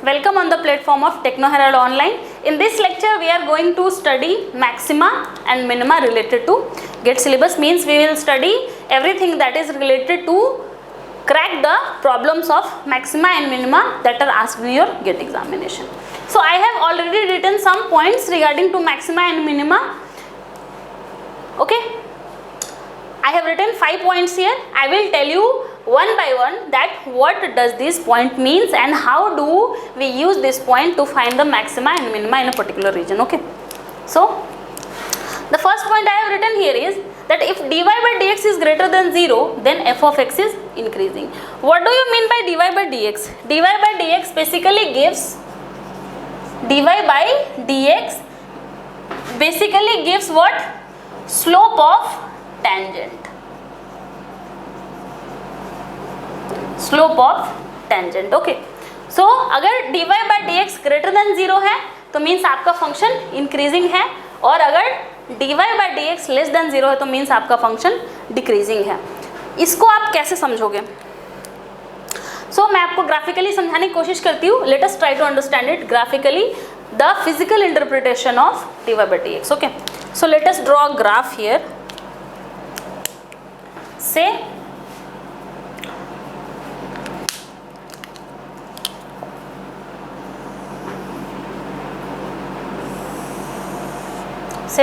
welcome on the platform of Techno Herald Online. In this lecture, we are going to study maxima and minima related to GATE syllabus. Means we will study everything that is related to crack the problems of maxima and minima that are asked in your GATE examination. So I have already written some points regarding to maxima and minima. Okay, I have written 5 points here. I will tell you one by one that what does this point means and how do we use this point to find the maxima and minima in a particular region. Okay, so the first point I have written here is that if dy by dx is greater than 0, then f of x is increasing. What do you mean by dy by dx? dy by dx basically gives what? Slope of tangent. Slope of tangent. Okay, so अगर dy by dx greater than 0 है तो means आपका function increasing है, और अगर dy by dx less than 0 है तो means आपका फंक्शन डिक्रीजिंग है. इसको आप कैसे समझोगे? मैं आपको ग्राफिकली समझाने की कोशिश करती हूँ. Let us try to understand it graphically, the physical interpretation of dy by dx. Okay, so let us draw a graph here. Say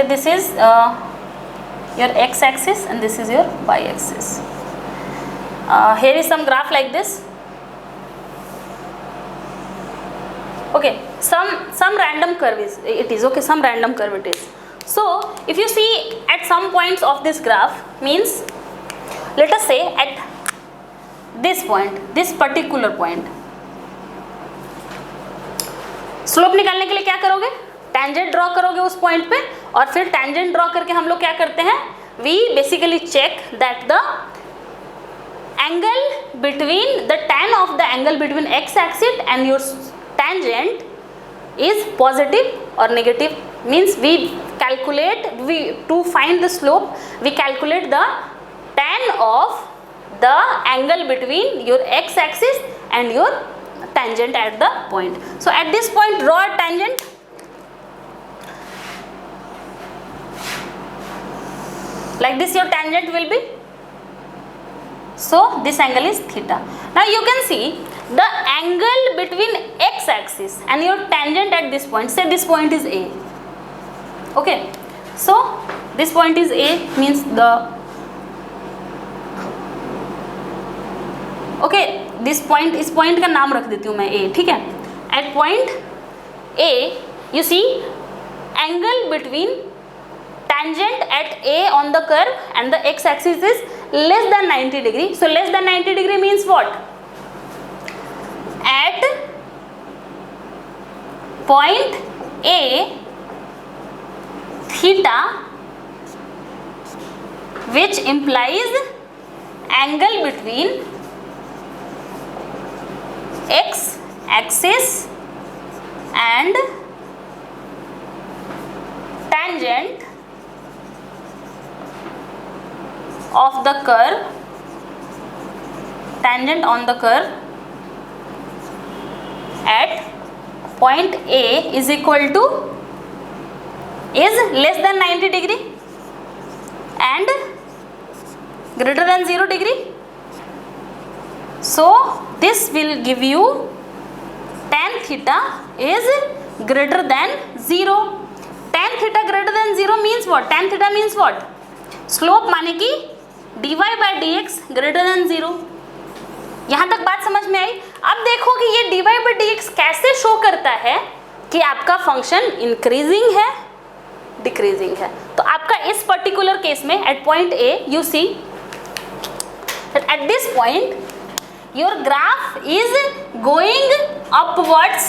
this is your x axis and this is your y axis. Here is some graph like this. Okay, some random curve is it is. Okay, some random curve it is. So if you see at some points of this graph, means let us say at this point, this particular point, slope निकालने के लिए क्या करोगे? Tangent draw करोगे उस point पे, और फिर टेंजेंट ड्रॉ करके हम लोग क्या करते हैं? We basically check that the angle between the tan of the angle between x axis and your tangent is positive और negative. Means we calculate, we to find the slope we calculate the tan of the angle between your x axis and your tangent at the point. So at this point draw a tangent. Like this your tangent will be. So this angle is theta. Now you can see the angle between x axis and your tangent at this point. Say this point is A. Okay, so this point is A, means the this point, इस point का नाम रख देती हूँ मैं A. ठीक है, at point A you see angle between tangent at A on the curve and the x axis is less than 90 degree. So less than 90 degree means what? At point A, theta, which implies angle between x axis and tangent of the curve, tangent on the curve at point A is equal to, is less than 90 degree and greater than 0 degree. So this will give you tan theta is greater than 0. Tan theta greater than 0 means what? Tan theta means what? Slope माने कि dy by dx greater than 0. यहाँ तक बात समझ में आई? अब देखो कि ये dy by dx कैसे शो करता है कि आपका फंक्शन इंक्रीजिंग है, डिक्रीजिंग है. तो आपका इस पर्टिकुलर केस में at point A you see that at this point your graph is going upwards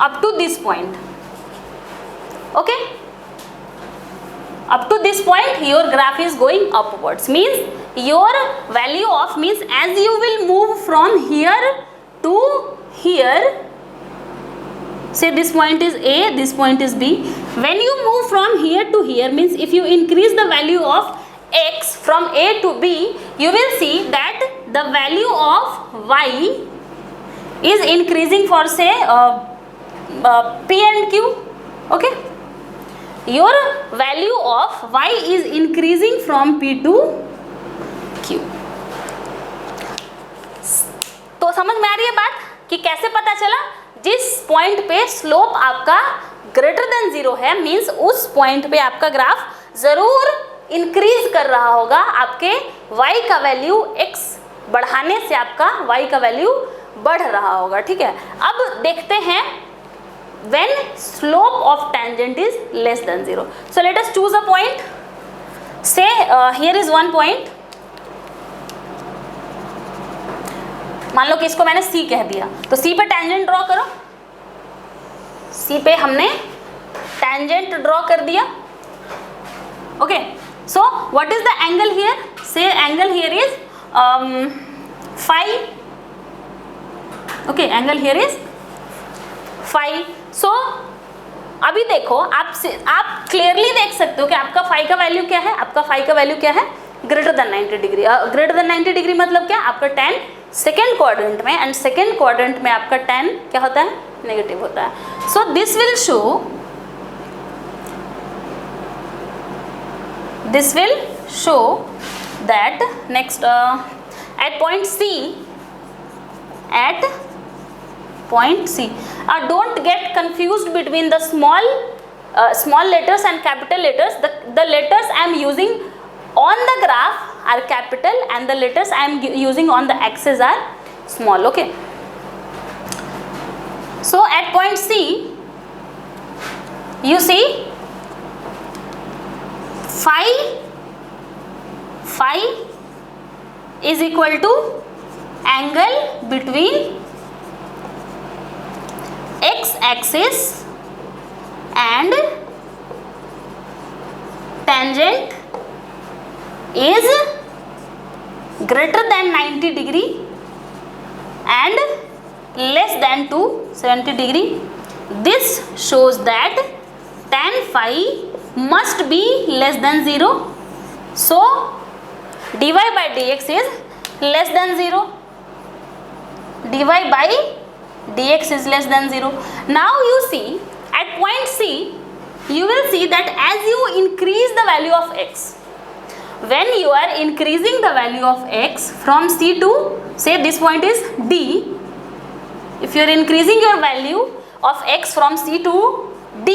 up to this point. Okay, up to this point your graph is going upwards, means your value of, means as you will move from here to here, say this point is A, this point is B, when you move from here to here, means if you increase the value of x from A to B, you will see that the value of y is increasing for say P and Q. Okay, your value of y is increasing from P to Q. तो समझ में आ रही है बात कि कैसे पता चला? जिस पॉइंट पे स्लोप आपका ग्रेटर देन 0 है, मीन्स उस पॉइंट पे आपका ग्राफ जरूर इंक्रीज कर रहा होगा, आपके y का वैल्यू x बढ़ाने से आपका y का वैल्यू बढ़ रहा होगा। ठीक है, अब देखते हैं when slope of tangent is less than 0. So let us choose a point. Say here is one point. मान लो कि इसको मैंने C कह दिया, तो C पे tangent ड्रॉ करो। C पे हमने tangent ड्रॉ कर दिया। Okay, so what is the angle here? Say angle here is phi. Okay, angle here is phi. So अभी देखो, आप क्लियरली देख सकते हो कि आपका फाई का वैल्यू क्या है। आपका फाई का वैल्यू क्या है? Greater than 90 degree. Greater than 90 degree मतलब क्या? आपका tan सेकेंड क्वाड्रेंट में, एंड सेकेंड क्वाड्रेंट में आपका tan क्या होता है? नेगेटिव होता है। So this will show that next at point C, don't get confused between the small letters and capital letters. The letters I am using on the graph are capital and the letters I am using on the axis are small. Okay, so at point C you see phi is equal to angle between x axis and tangent is greater than 90 degree and less than 270 degree. This shows that tan phi must be less than 0. So dy by dx is less than 0. dy by dx is less than 0. Now you see at point C, you will see that as you increase the value of x, when you are increasing the value of x from C to, say this point is D, if you are increasing your value of x from C to D,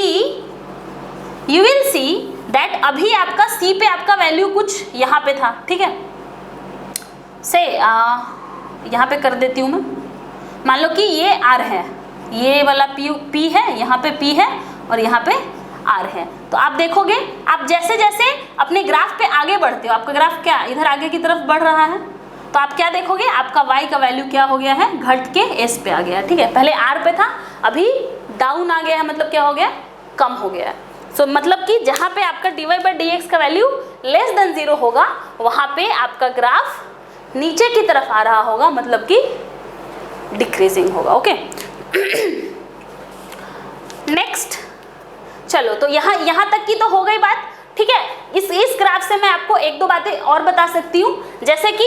you will see that अभी आपका C पे आपका value कुछ यहाँ पे था। ठीक है, से यहाँ पे कर देती हूँ मैं। मान लो कि ये R है, ये वाला P है, यहाँ पे P है और यहाँ पे R है। तो आप देखोगे, आप जैसे जैसे अपने ग्राफ पे आगे बढ़ते हो, आपका ग्राफ क्या इधर आगे की तरफ बढ़ रहा है, तो आप क्या देखोगे? आपका y का वैल्यू क्या हो गया है? घट के s पे आ गया। ठीक है, पहले R पे था, अभी डाउन आ गया है, मतलब क्या हो गया? कम हो गया है। सो मतलब कि जहाँ पे आपका dy by dx का वैल्यू लेस देन 0 होगा, वहाँ पे आपका ग्राफ नीचे की तरफ आ रहा होगा, मतलब कि डिक्रीजिंग होगा। ओके, नेक्स्ट चलो, तो यहाँ तक की तो हो गई बात। ठीक है, इस ग्राफ से मैं आपको एक दो बातें और बता सकती हूँ, जैसे कि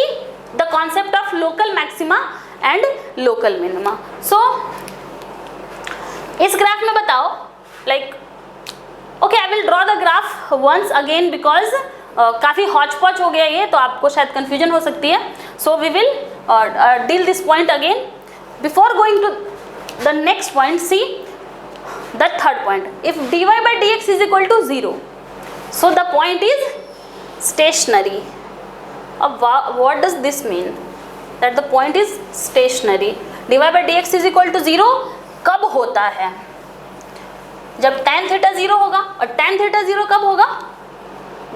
the concept of local maxima and local minima. So इस ग्राफ में बताओ, like okay, I will draw the graph once again because काफ़ी हॉच पॉच हो गया ये, तो आपको शायद कन्फ्यूजन हो सकती है। So we will deal this point again before going to the next point. See the third point, if dy by dx is equal to 0, so the point is stationary. What does this mean? That the point is stationary. dy by dx is equal to 0 कब होता है? जब tan theta 0 होगा। और tan theta 0 कब होगा?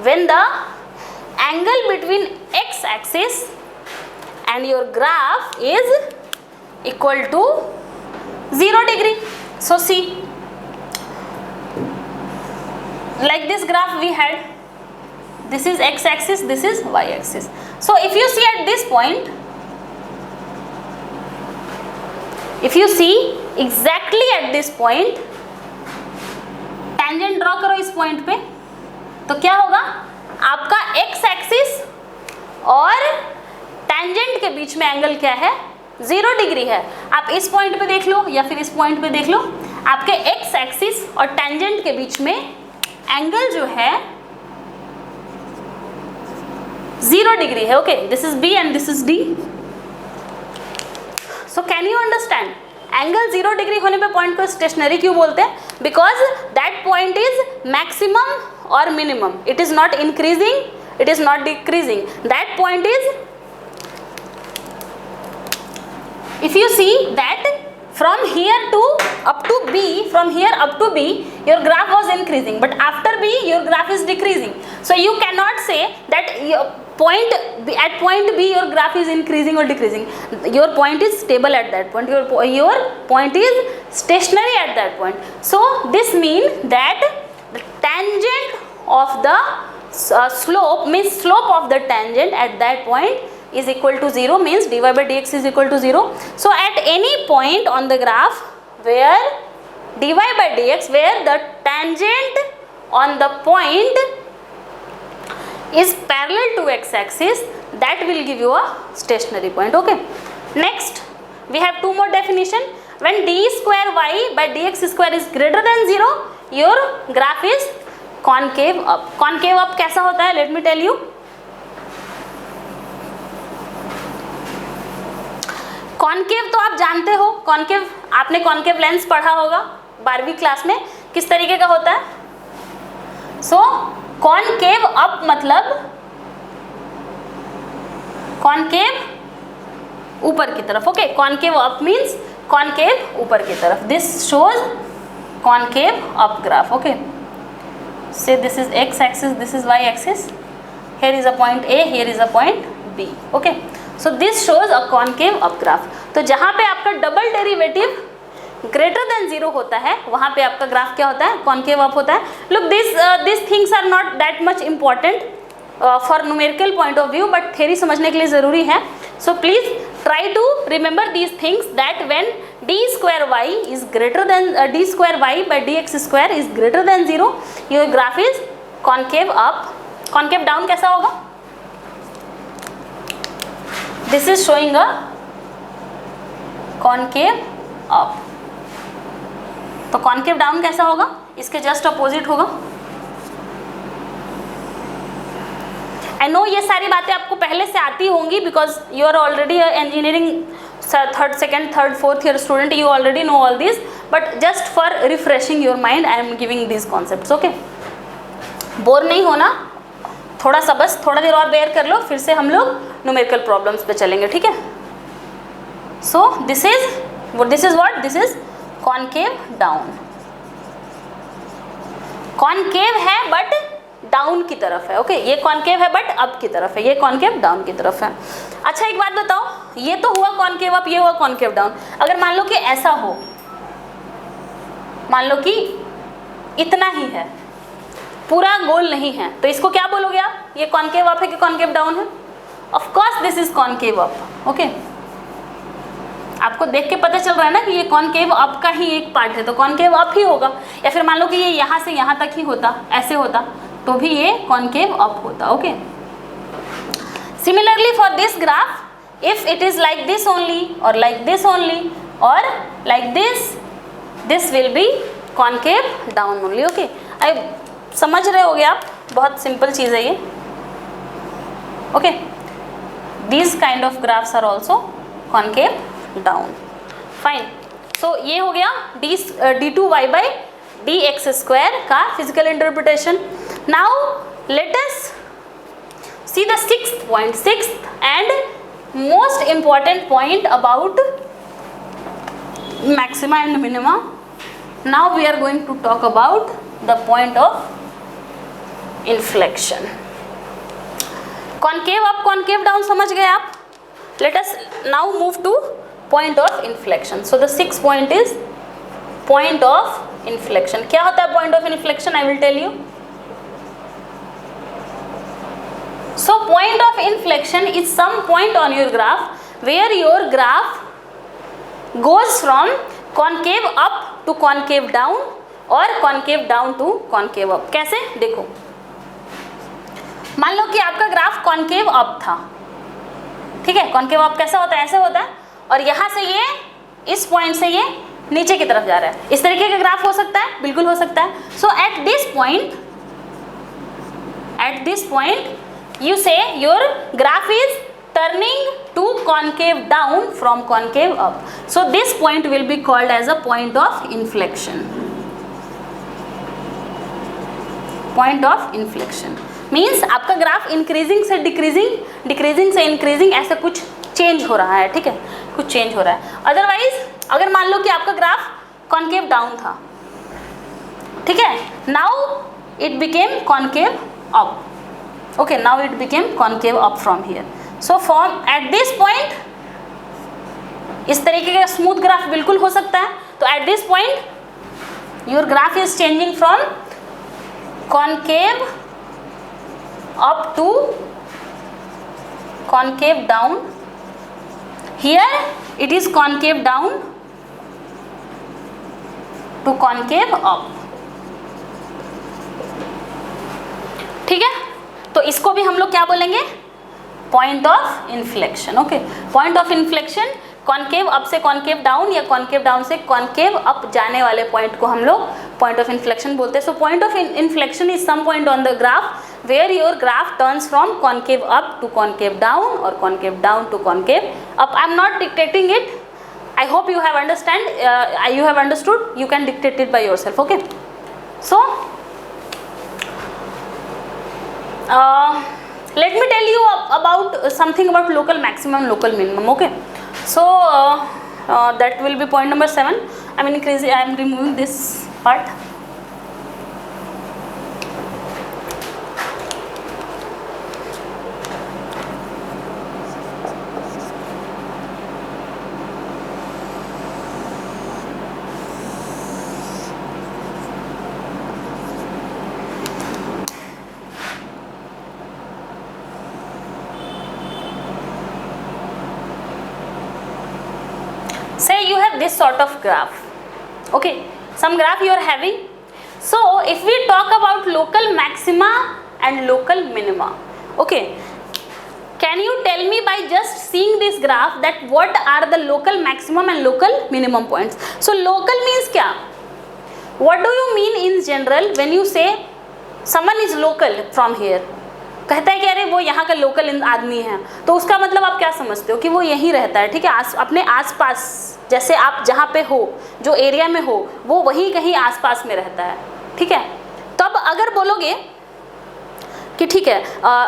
When the angle between x axis and your graph is equal to 0 degree. So see, like this graph we had, this is x axis, this is y axis. So if you see at this point, if you see exactly at this point, tangent draw करो इस point पे, तो क्या होगा? आपका x axis और tangent के बीच में एंगल क्या है? 0 डिग्री है। आप इस पॉइंट पे देख लो या फिर इस पॉइंट पे देख लो, आपके एक्स एक्सिस और टेंजेंट के बीच में एंगल जो है 0 डिग्री है. Okay, this is B and this is D. So can you understand, angle 0 degree होने पे पॉइंट को स्टेशनरी क्यों बोलते हैं? Because that point is maximum और minimum. It is not increasing, it is not decreasing. That point is, if you see that from here to up to B, from here up to B your graph was increasing, but after B your graph is decreasing. So you cannot say that your point at point B your graph is increasing or decreasing. Your point is stable at that point, your point is stationary at that point. So this means that the tangent of the slope means slope of the tangent at that point is equal to 0, means dy by dx is equal to 0. So at any point on the graph where dy by dx, where the tangent on the point is parallel to x axis, that will give you a stationary point. Okay, next we have two more definition. When d square y by dx square is greater than 0, your graph is concave up. Concave up कैसा होता है? Let me tell you. Concave तो आप जानते हो, concave आपने concave lens पढ़ा होगा 12वीं क्लास में, किस तरीके का होता है. सो कॉनकेव अप मतलब कॉनकेव ऊपर की तरफ. Okay, concave up means concave ऊपर की तरफ. This shows concave up graph. Okay, say this is x axis, this is y axis, here is a point A, here is a point B. okay, so this shows a concave up graph. तो जहाँ पे आपका double derivative greater than 0 होता है वहाँ पे आपका graph क्या होता है? कॉनकेव अप होता है. Look, this things are not that much important for numerical point of view, but theory समझने के लिए ज़रूरी है. So please try to remember these things, that when d square y is greater than d square y by dx square is greater than 0, your graph is concave up. Concave down कैसा होगा? This is showing a concave up. तो concave down कैसा होगा? इसके just opposite होगा. I know ये सारी बातें आपको पहले से आती होंगी, because you are already engineering third, second, third, fourth year student, you already know all this, but just for refreshing your mind I am giving this concepts. Okay, bore नहीं होना, थोड़ा सा बस थोड़ा देर और बेयर कर लो, फिर से हम लोग न्यूमेरिकल प्रॉब्लम्स पे चलेंगे. ठीक है. So this is what, this is concave down. Concave है बट डाउन की तरफ है. ओके, ये कॉनकेव है बट अप की तरफ है, ये कॉनकेव डाउन की तरफ है. अच्छा, एक बात बताओ, ये तो हुआ कॉनकेव अप, ये हुआ कॉनकेव डाउन. अगर मान लो कि ऐसा हो, मान लो कि इतना ही है, पूरा गोल नहीं है, तो इसको क्या बोलोगे आप? ये कॉनकेव अप है कि कॉनकेव डाउन है? Of course this is concave up. Okay, आपको देख के पता चल रहा है ना कि ये कॉनकेव अप का ही एक पार्ट है, तो कॉनकेव अप ही होगा. या फिर मान लो कि ये यहाँ से यहाँ तक ही होता, ऐसे होता, तो भी ये कॉनकेव अप होता. Okay, similarly for this graph, if it is like this only और लाइक दिस ओनली और like this will be concave down only. Okay, I समझ रहे होगे आप, बहुत सिंपल चीज़ है ये. Okay, these kind of graphs are also concave down. Fine. So ये हो गया d2y by dx square का physical interpretation. Now let us see the sixth and most important point about maxima and minima. Now we are going to talk about the point of inflection. Concave up, concave down समझ गए आप? Let us now move to point of inflection. So the sixth point is point of inflection. क्या होता है point of inflection? I will tell you. So point of inflection is some point on your graph where your graph goes from concave up to concave down और concave down to concave up. कैसे? देखो, मान लो कि आपका graph concave up था, ठीक है. concave up कैसा होता है? ऐसे होता है, और यहाँ से ये इस पॉइंट से ये नीचे की तरफ जा रहा है। इस तरीके का ग्राफ हो सकता है, बिल्कुल हो सकता है। सो एट दिस पॉइंट यू से your graph is turning to concave down from concave up. So this point will be called as a point of inflection. Point of inflection means आपका ग्राफ इंक्रीजिंग से decreasing, decreasing से increasing ऐसा कुछ change हो रहा है, ठीक है, कुछ चेंज हो रहा है। अदरवाइज अगर मान लो कि आपका ग्राफ कॉन्केव डाउन था, ठीक है, now it became concave up, okay, now it became concave up from here. So form eight this point, इस तरीके का स्मूथ ग्राफ बिल्कुल हो सकता है। तो at this point your graph is changing from concave up to concave down. Here it is concave down to concave up, ठीक है। तो इसको भी हम लोग क्या बोलेंगे, point of inflection, okay. Point of inflection, concave up से कॉन्केव डाउन या कॉन्केव डाउन से कॉन्केव अप जाने वाले पॉइंट को हम लोग पॉइंट ऑफ इन्फ्लेक्शन बोलते हैं। So point of inflection is some point on the graph where your graph turns from concave up to concave down और concave down to concave up. I am not dictating it, I hope you have understood, you can dictate it by yourself, okay. So let me tell you about something about local maximum, local minimum, okay. So that will be point number 7. I am removing this part. Say you have this sort of graph, okay, some graph you are having. So if we talk about local maxima and local minima, okay, can you tell me by just seeing this graph that what are the local maximum and local minimum points? So local means क्या, what do you mean in general when you say someone is local from here? कहता है कि अरे वो यहाँ का local आदमी है, तो उसका मतलब आप क्या समझते हो कि वो यहीं रहता है, ठीक है, अपने आसपास, जैसे आप जहाँ पे हो, जो एरिया में हो, वो वहीं कहीं आसपास में रहता है, ठीक है। तब अगर बोलोगे कि ठीक है,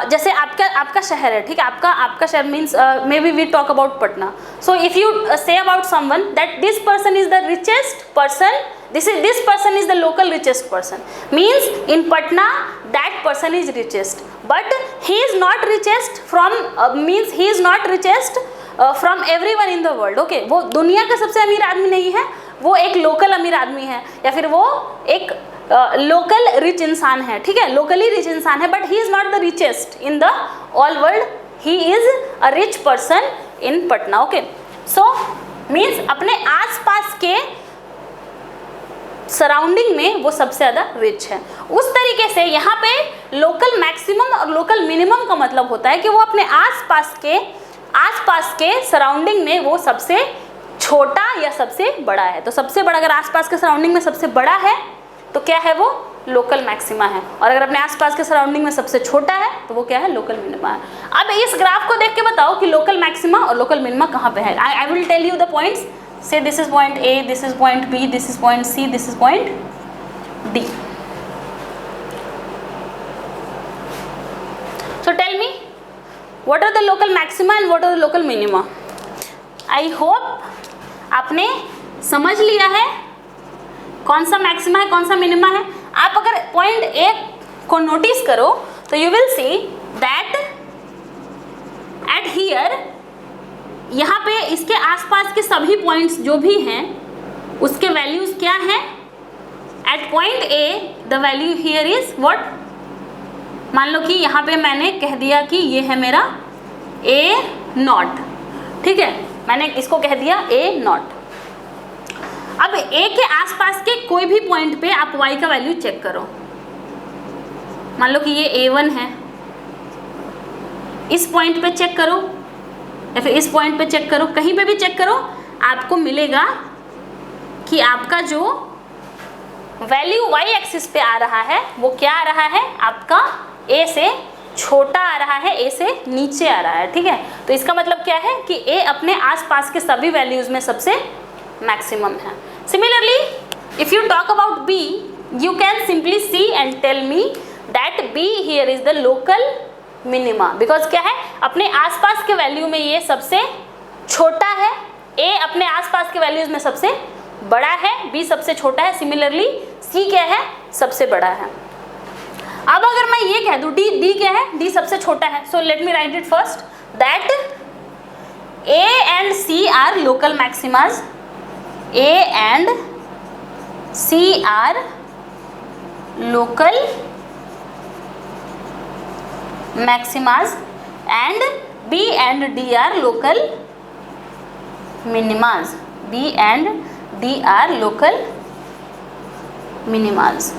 जैसे आपका शहर है, ठीक है, आपका शहर means may be we talk about Patna. So if you say about someone that this person is the richest person, this person is the local richest person, means in Patna that person is richest, but he is not richest from means he is not richest from everyone in the world, okay. वो दुनिया का सबसे अमीर आदमी नहीं है, वो एक लोकल अमीर आदमी है, या फिर वो एक लोकल रिच इंसान है, ठीक है, लोकली रिच इंसान है, but he is not the richest in the all world, he is a rich person in Patna, okay. So means अपने आसपास के सराउंडिंग में वो सबसे ज़्यादा रिच है। उस तरीके से यहाँ पे लोकल मैक्सिमम और लोकल मिनिमम का मतलब होता है कि वो अपने आसपास के सराउंडिंग में वो सबसे छोटा या सबसे बड़ा है। तो सबसे बड़ा अगर आसपास के सराउंडिंग में सबसे बड़ा है तो क्या है, वो लोकल मैक्सिमा है, और अगर अपने आसपास के सराउंडिंग में सबसे छोटा है तो वो क्या है, लोकल मिनिमा है। अब इस ग्राफ को देख के बताओ कि लोकल मैक्सिमा और लोकल मिनिमा कहाँ पे है। I will tell you the points. Say this is point A, this is point B, this is point C, this is point D. So tell me, what are the local maxima and what are the local minima? I hope आपने समझ लिया है कौन सा maxima है, कौन सा minima है। आप अगर पॉइंट A को नोटिस करो तो you will see that at here, यहाँ पे इसके आसपास के सभी पॉइंट्स जो भी हैं उसके वैल्यूज़ क्या हैं। At point A the value here is what, मान लो कि यहाँ पे मैंने कह दिया कि ये है मेरा ए नॉट, ठीक है, मैंने इसको कह दिया ए नॉट। अब ए के आसपास के कोई भी पॉइंट पे आप वाई का वैल्यू चेक करो, मान लो कि ये A1 है, इस पॉइंट पे चेक करो या फिर इस पॉइंट पे चेक करो, कहीं पे भी चेक करो, आपको मिलेगा कि आपका जो वैल्यू y एक्सिस पे आ रहा है वो क्या आ रहा है, आपका a से छोटा आ रहा है, a से नीचे आ रहा है, ठीक है। तो इसका मतलब क्या है कि a अपने आसपास के सभी वैल्यूज में सबसे मैक्सिमम है। Similarly if you talk about b, you can simply see and tell me that b here is the local minima, because क्या है, अपने आसपास के वैल्यू में ये सबसे छोटा है, a अपने आसपास के वैल्यूज में सबसे बड़ा है, b सबसे छोटा है, सिमिलरली c क्या है, सबसे बड़ा है। अब अगर मैं ये कह दूं d क्या है, d सबसे छोटा है, so let me write it first that a and c are local maximas, a and c are local maximas and b and d are local minimas, b and d are local minimas.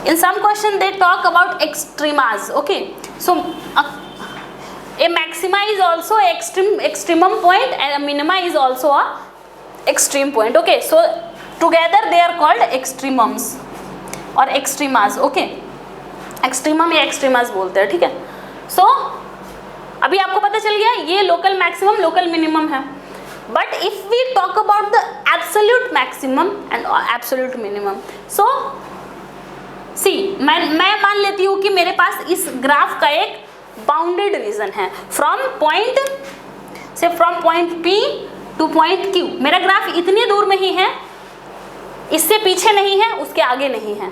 In some question they talk about extremas, okay, so a maxima is also a extremum point and a minima is also a extreme point, okay, so together they are called extremums और एक्सट्रीमास, okay, extremum या एक्सट्रीमास बोलते हैं, ठीक है। सो अभी आपको पता चल गया ये लोकल मैक्सिमम लोकल मिनिमम है, but if we talk about the absolute maximum and absolute minimum, so see मैं मान लेती हूँ कि मेरे पास इस ग्राफ का एक बाउंडेड रीजन है फ्रॉम पॉइंट से from point P two point Q, मेरा ग्राफ इतनी दूर में ही है, इससे पीछे नहीं है, उसके आगे नहीं है।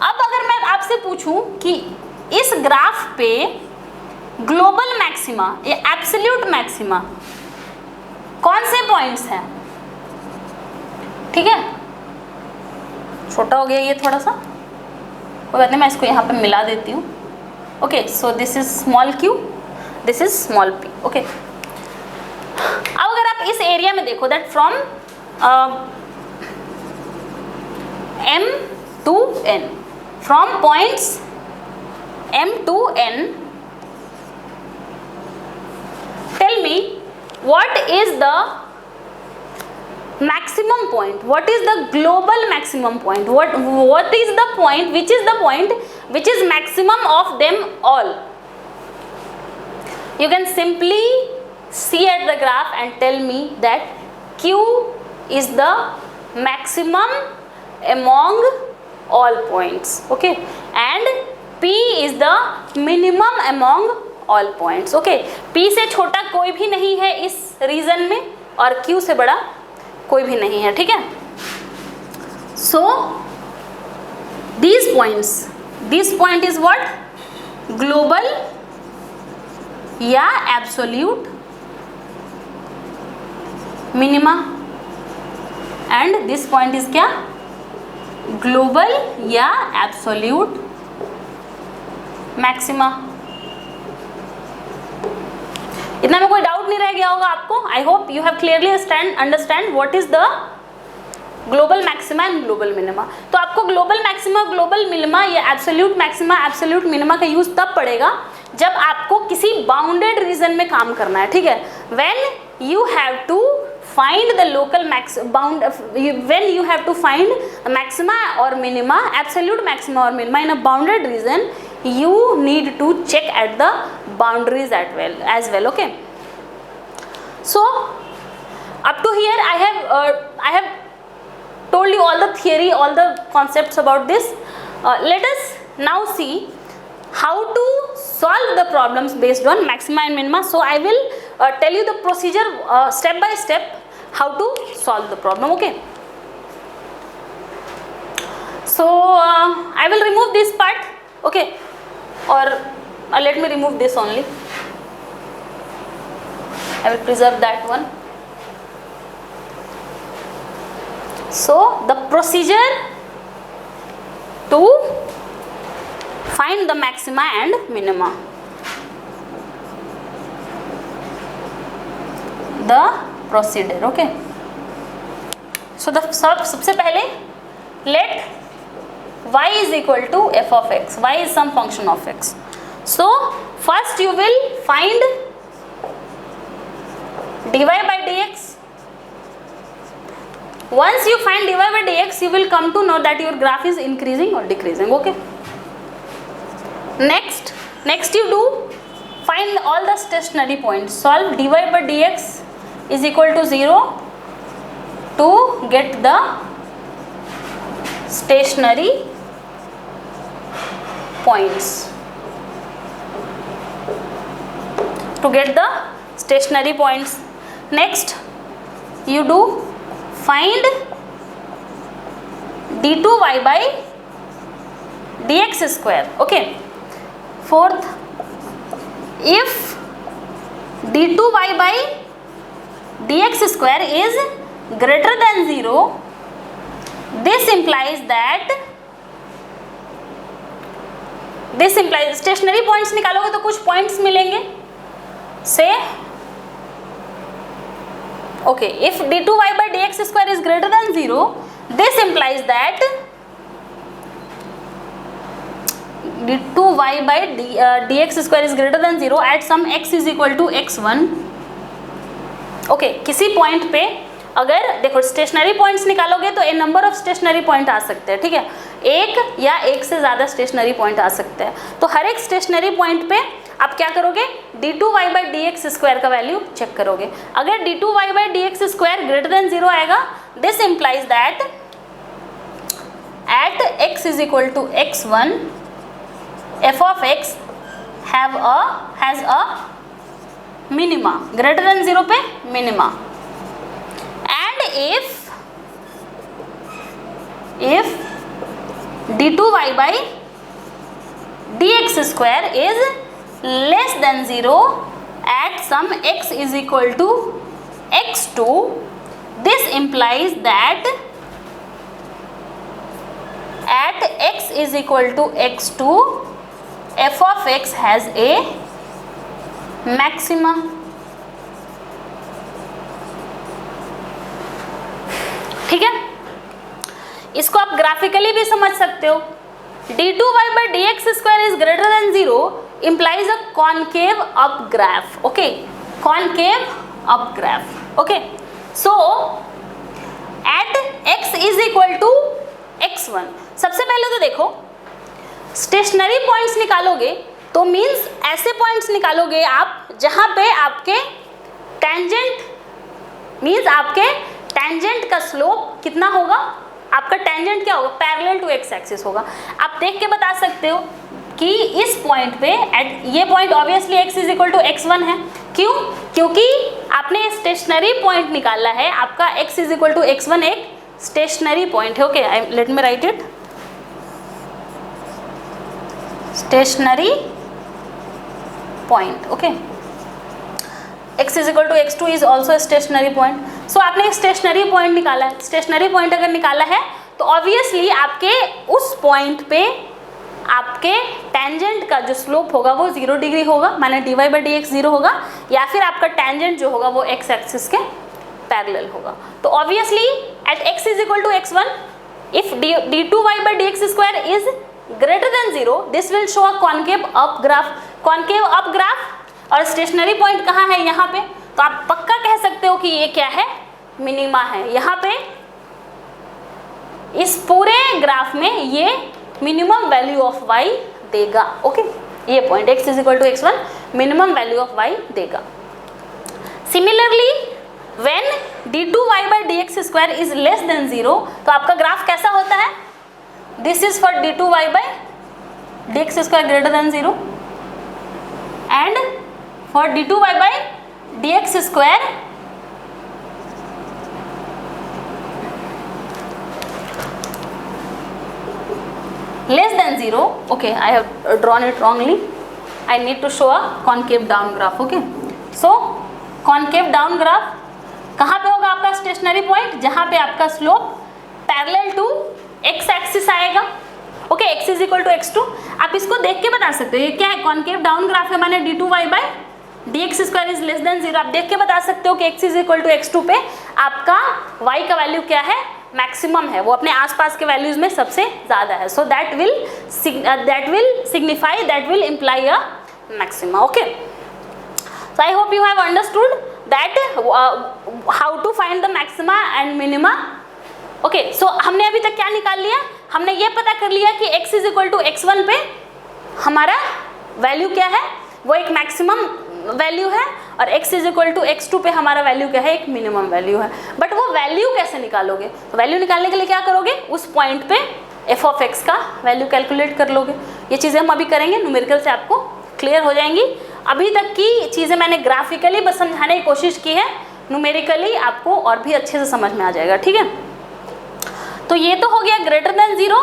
अब अगर मैं आपसे पूछूं कि इस ग्राफ पे ग्लोबल मैक्सिमा या एब्सोल्यूट मैक्सिमा कौन से पॉइंट्स हैं, ठीक है, छोटा हो गया ये थोड़ा सा, कोई बात नहीं, मैं इसको यहाँ पे मिला देती हूँ, okay, so this is small q, this is small p, okay. अब अगर आप इस एरिया में देखो that from m to n, from points m to n, tell me what is the maximum point, what is the global maximum point, what is the point which is the point which is maximum of them all. You can simply see at the graph and tell me that q is the maximum among all points, okay, and p is the minimum among all points, okay, p से छोटा कोई भी नहीं है इस reason में और q से बड़ा कोई भी नहीं है, ठीक है। so these points, this point is what, global या absolute minima and this point is क्या, ग्लोबल या एब्सोल्यूट मैक्सिमा। इतना में कोई डाउट नहीं रह गया होगा आपको। आई hope you have clearly understand what is the global maxima and global minima. तो आपको ग्लोबल मैक्सिमा, ग्लोबल मिनिमा या एब्सोल्यूट मैक्सिमा, एब्सोल्यूट मिनिमा का यूज तब पड़ेगा जब आपको किसी बाउंडेड रीजन में काम करना है, ठीक है। When you have to find the local when you have to find maxima or minima, absolute maxima or minima in a bounded region, you need to check at the boundaries as well, okay. So up to here I have told you all the theory, all the concepts about this. Let us now see how to solve the problems based on maxima and minima. So I will tell you the procedure step by step how to solve the problem, okay. So I will remove this part, okay, or let me remove this only, I will preserve that one. So the procedure to find the maxima and minima, the procedure, okay. So the सबसे पहले let y is equal to f of x, y is some function of x. So first you will find dy by dx. Once you find dy by dx, you will come to know that your graph is increasing or decreasing. Okay. Next you do find all the stationary points. Solve dy by dx is equal to 0 to get the stationary points. Next you do find d2y by dx square. Okay. Fourth, if d2y by dx square is greater than 0, this implies stationary points निकालोगे तो कुछ points मिलेंगे. से okay, if d2y by dx square is greater than 0, this implies that d2y by dx square is greater than 0 at some x is equal to x1. Okay, किसी point पे अगर देखो stationery points निकालोगे तो ए number of stationary point आ सकते हैं. ठीक है, एक या एक से ज़्यादा स्टेशनरी पॉइंट आ सकते हैं. तो हर एक स्टेशनरी पॉइंट पे आप क्या करोगे, d2y by dx स्क्वायर का वैल्यू चेक करोगे. अगर d2y by dx square greater than 0 आएगा, this implies that at x is equal to x1 f of x has a minima. Greater than 0 पे minima. And if d2y by dx square is less than 0 at some x is equal to x2, this implies that at x is equal to x2 f of x has a maxima. ठीक है, इसको आप graphically भी समझ सकते हो. d2y by dx square is greater than 0 implies a concave up graph. Okay, concave up graph. Okay, so at x is equal to x1, सबसे पहले तो देखो स्टेशनरी पॉइंट्स निकालोगे तो मीन्स ऐसे पॉइंट्स निकालोगे आप जहां पे आपके टेंजेंट मीन्स आपके टेंजेंट का स्लोप कितना होगा, आपका टेंजेंट क्या होगा, पैरेलल टू एक्स एक्सिस होगा. आप देख के बता सकते हो कि इस पॉइंट पे एट ये point obviously x is equal to x1 है. क्यों? क्योंकि आपने स्टेशनरी पॉइंट निकाला है, आपका x is equal to x1 एक स्टेशनरी पॉइंट है. Okay, let me write it. Stationary point. Okay, x is equal to x2 is also stationary point. So आपने स्टेशनरी पॉइंट निकाला है. स्टेशनरी पॉइंट अगर निकाला है तो ऑब्वियसली आपके उस पॉइंट पे आपके टेंजेंट का जो स्लोप होगा वो 0 डिग्री होगा, माने dy by dx 0 होगा, या फिर आपका टेंजेंट जो होगा वो x एक्सिस के पैरेलल होगा. तो obviously at x is equal to x1 if d2y by dx square is greater than 0, this will show a concave up graph. Concave up graph और स्टेशनरी पॉइंट कहाँ है, यहाँ पे. तो आप पक्का कह सकते हो कि ये क्या है, मिनिमा है. यहाँ पे इस पूरे ग्राफ में ये मिनिमम वैल्यू ऑफ y देगा. ओके, ये point x is equal to x1 minimum value of y देगा. Similarly when d2y by dx square is less than 0, तो आपका ग्राफ कैसा होता है, this is for d2y by dx square greater than 0 and for d2y by dx square less than 0. Okay, I have drawn it wrongly. I need to show a concave down graph. Okay, so concave down graph कहाँ पे होगा आपका stationary point, जहाँ पे आपका slope parallel to x axis आएगा. Okay, x is equal to x2. आप इसको देख के बता सकते हो ये क्या है, कॉन्केव डाउन ग्राफ है, माने d2y by dx square is less than 0. आप देख के बता सकते हो कि x is equal to x2 पे आपका y का वैल्यू क्या है, मैक्सिमम है, वो अपने आसपास के वैल्यूज में सबसे ज़्यादा है. So that will signify, that will imply a maxima. Okay, so I hope you have understood that how to find the maxima and minima. Okay, so हमने अभी तक क्या निकाल लिया, हमने ये पता कर लिया कि x is equal to x1 पे हमारा वैल्यू क्या है, वो एक मैक्सिमम वैल्यू है, और x is equal to x2 पे हमारा वैल्यू क्या है, एक मिनिमम वैल्यू है। बट वो वैल्यू कैसे निकालोगे, तो वैल्यू निकालने के लिए क्या करोगे, उस पॉइंट पे f ऑफ x का वैल्यू कैलकुलेट कर लोगे। ये चीज़ें हम अभी करेंगे, न्यूमेरिकल से आपको क्लियर हो जाएंगी। अभी तक की चीज़ें मैंने ग्राफिकली बस समझाने की कोशिश की है, न्यूमेरिकली आपको और भी अच्छे से समझ में आ जाएगा, ठीक है। तो ये तो हो गया ग्रेटर देन 0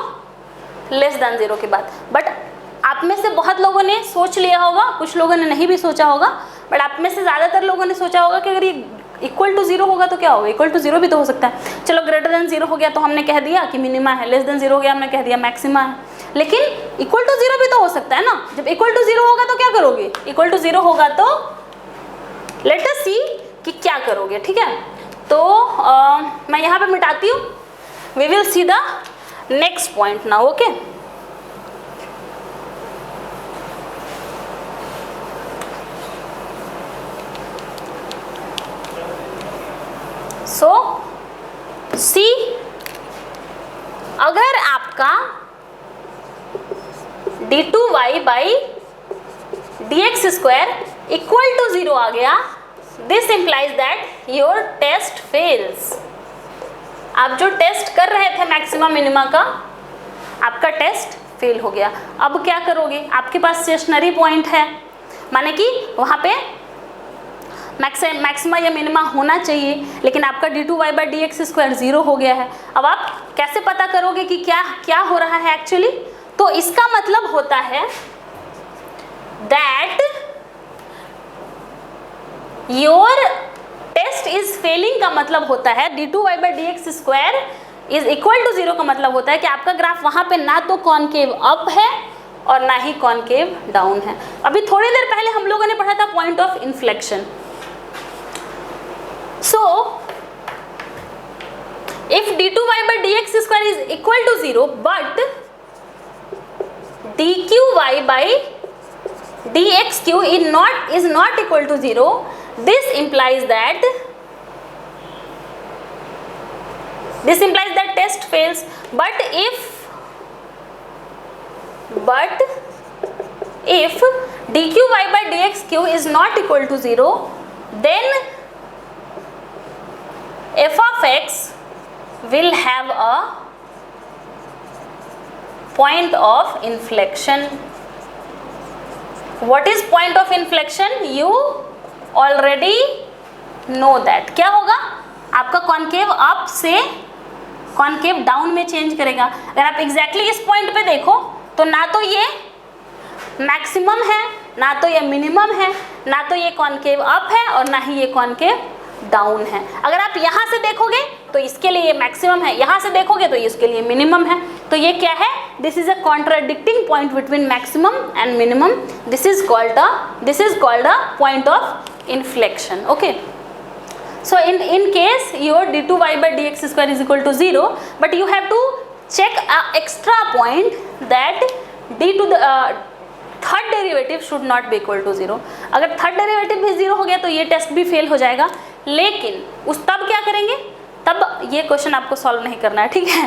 लेस देन 0 की बात। बट आप में से बहुत लोगों ने सोच लिया होगा, कुछ लोगों ने नहीं भी सोचा होगा, बट आप में से ज़्यादातर लोगों ने सोचा होगा कि अगर ये इक्वल टू 0 होगा तो क्या होगा, इक्वल टू 0 भी तो हो सकता है। चलो ग्रेटर देन 0 हो गया तो हमने कह दिया कि मिनिमा है, लेस देन 0 हो गया हमने कह दिया मैक्सिमा है, लेकिन इक्वल टू 0 भी तो हो सकता है ना। जब इक्वल टू 0 होगा तो क्या करोगे, इक्वल टू 0 होगा तो लेट अस सी कि क्या करोगे, ठीक है। तो मैं यहाँ पे मिटाती हूँ, we will see the next point now, okay. So see, अगर आपका d2y by dx square equal to 0 आ गया, this implies that your test fails. आप जो टेस्ट कर रहे थे मैक्सिमा मिनिमा का, आपका टेस्ट फेल हो गया। अब क्या करोगे, आपके पास स्टेशनरी पॉइंट है, माने कि वहाँ पे मैक्सिमा या मिनिमा होना चाहिए, लेकिन आपका d2y बाई dx स्क्वायर 0 हो गया है। अब आप कैसे पता करोगे कि क्या क्या हो रहा है एक्चुअली, तो इसका मतलब होता है that your test is failing. का मतलब होता है d2y by dx square is equal to 0 का मतलब होता है कि आपका ग्राफ वहाँ पे ना तो कॉनकेव अप है और ना ही कॉनकेव डाउन है। अभी थोड़ी देर पहले हम लोगों ने पढ़ा था point of inflection. So, if d2y by dx square is equal to 0, but dqy by dxq is not equal to 0, this implies that test fails. But if dqy by dxq is not equal to 0, then f of x will have a point of inflection. What is point of inflection? You already know that. क्या होगा, आपका concave up से concave down में change करेगा। अगर आप exactly इस point पे देखो तो ना तो ये मैक्सिमम है, ना तो ये मिनिमम है, ना तो ये कॉनकेव अप है और ना ही ये कॉनकेव डाउन है। अगर आप यहाँ से देखोगे तो इसके लिए ये मैक्सिमम है, यहाँ से देखोगे तो इसके लिए मिनिमम है। तो ये क्या है, this is a contradicting point between maximum and minimum. This is called a point of inflection, okay. So in case your d2y by dx square is equal to 0, but you have to check a extra point that d to the third derivative should not be equal to 0. अगर third derivative भी 0 हो गया तो ये test भी fail हो जाएगा। लेकिन तब क्या करेंगे, तब ये क्वेश्चन आपको सॉल्व नहीं करना है, ठीक है।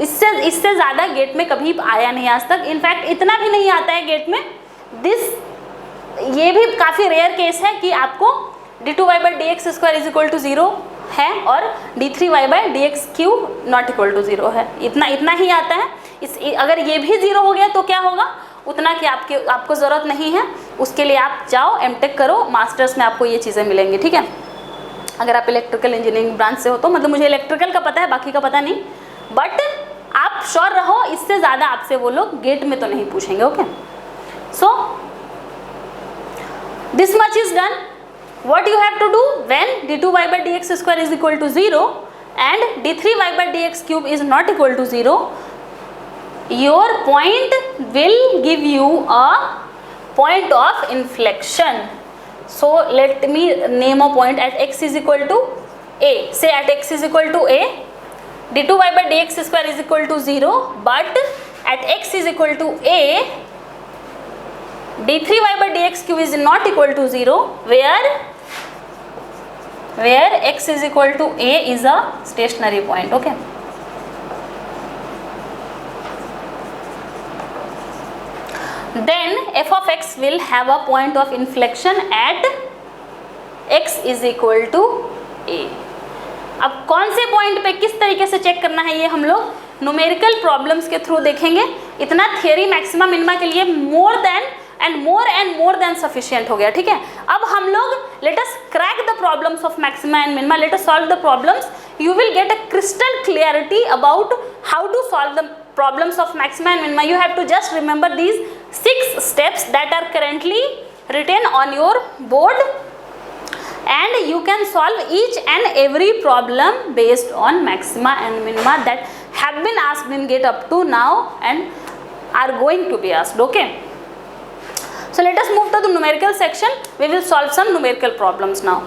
इससे ज़्यादा गेट में कभी आया नहीं आज तक, इनफैक्ट इतना भी नहीं आता है गेट में। ये भी काफ़ी रेयर केस है कि आपको d2y by dx square is equal to 0 है और d3y by dx cube not equal to 0 है। इतना ही आता है। अगर ये भी 0 हो गया तो क्या होगा, उतना कि आपको ज़रूरत नहीं है, उसके लिए आप जाओ एमटेक करो, मास्टर्स में आपको ये चीज़ें मिलेंगी, ठीक है। अगर आप इलेक्ट्रिकल इंजीनियरिंग ब्रांच से हो तो, मतलब मुझे इलेक्ट्रिकल का पता है, बाकी का पता नहीं, बट आप श्योर रहो इससे ज़्यादा आपसे वो लोग गेट में तो नहीं पूछेंगे, okay. So this much is done. What you have to do when d2y by dx square is equal to 0 and d3y by dx cube is not equal to 0, your point will give you a point of inflection. So let me name a point at x is equal to a. Say at x is equal to a, d2y by dx square is equal to 0, but at x is equal to a, d3y by dx cube is not equal to 0, where where x is equal to a is a stationary point. Okay. Then f of x will have a point of inflection at x is equal to a. अब कौन से point पे किस तरीके से check करना है ये हम लोग न्यूमेरिकल प्रॉब्लम्स के थ्रू देखेंगे. इतना थियरी मैक्सिमा मिनिमा के लिए मोर देन सफिशिएंट हो गया. ठीक है, अब हम लोग let us crack the problems of maxima and minima, let us solve the problems. You will get a crystal clarity about how to solve the problems of maxima and minima. You have to just remember these 6 steps that are currently written on your board, and you can solve each and every problem based on maxima and minima that have been asked in GATE up to now and are going to be asked. Okay, so let us move to the numerical section. We will solve some numerical problems now.